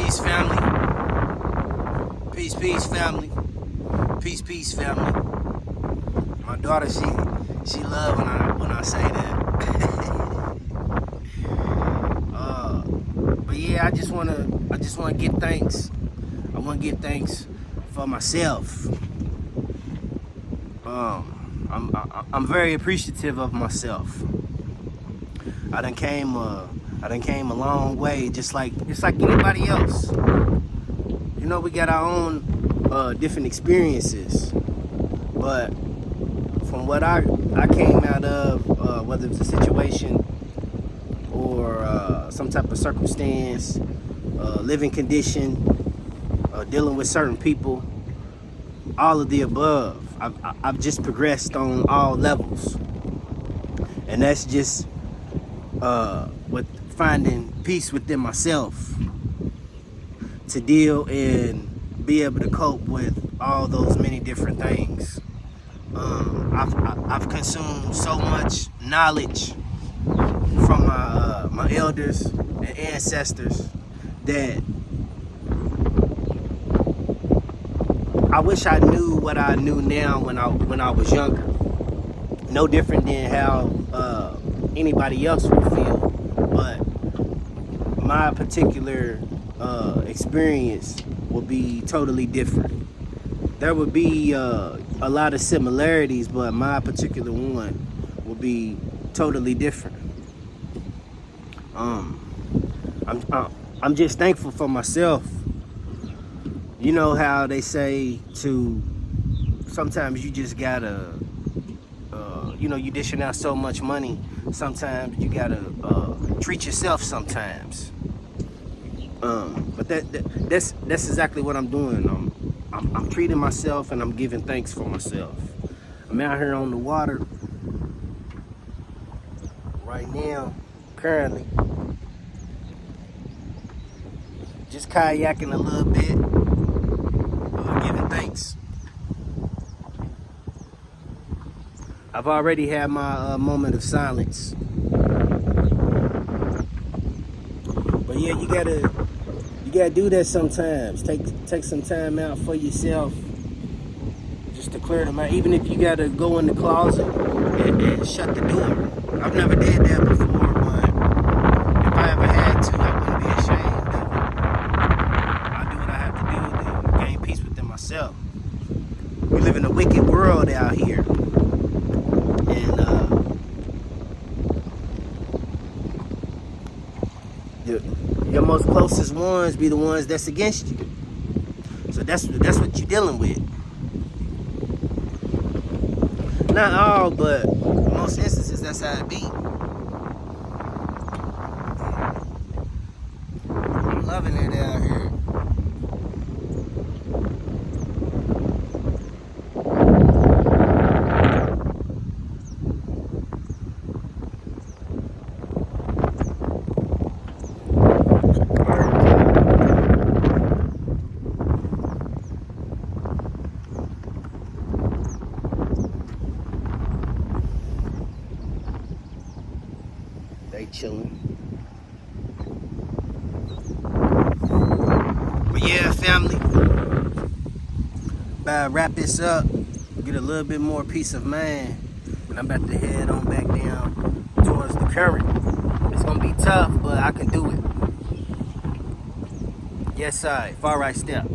Peace, family. Peace, peace, family. Peace, peace, family. My daughter, she love when I say that. But yeah, I just wanna give thanks. I wanna give thanks for myself. I'm very appreciative of myself. I done came a long way, just like anybody else. You know, we got our own different experiences, but from what I came out of, whether it's a situation or some type of circumstance, living condition, dealing with certain people, all of the above, I've just progressed on all levels, and that's just with finding peace within myself to deal and be able to cope with all those many different things. I've consumed so much knowledge from my elders and ancestors that I wish I knew what I knew now when I was younger. No different than how anybody else would feel, but my particular experience will be totally different. There would be a lot of similarities, but my particular one will be totally different. I'm just thankful for myself. You know how they say to sometimes you just gotta, you dishing out so much money. Sometimes you gotta treat yourself sometimes. But that's exactly what I'm doing. I'm treating myself and I'm giving thanks for myself. I'm out here on the water right now, currently. Just kayaking a little bit, giving thanks. I've already had my moment of silence. But yeah, you gotta do that sometimes. Take some time out for yourself, just to clear the mind. Even if you gotta go in the closet and shut the door. I've never did that before, but if I ever had to, I wouldn't be ashamed of it. I'll do what I have to do to gain peace within myself. We live in a wicked world out here, and your most closest ones be the ones that's against you. So that's what you're dealing with. Not all, but in most instances, that's how it be. I'm loving it out here. They chilling. But yeah, family, wrap this up, get a little bit more peace of mind, and I'm about to head on back down towards the current. It's gonna be tough, but I can do it. Yes, I. Far right step.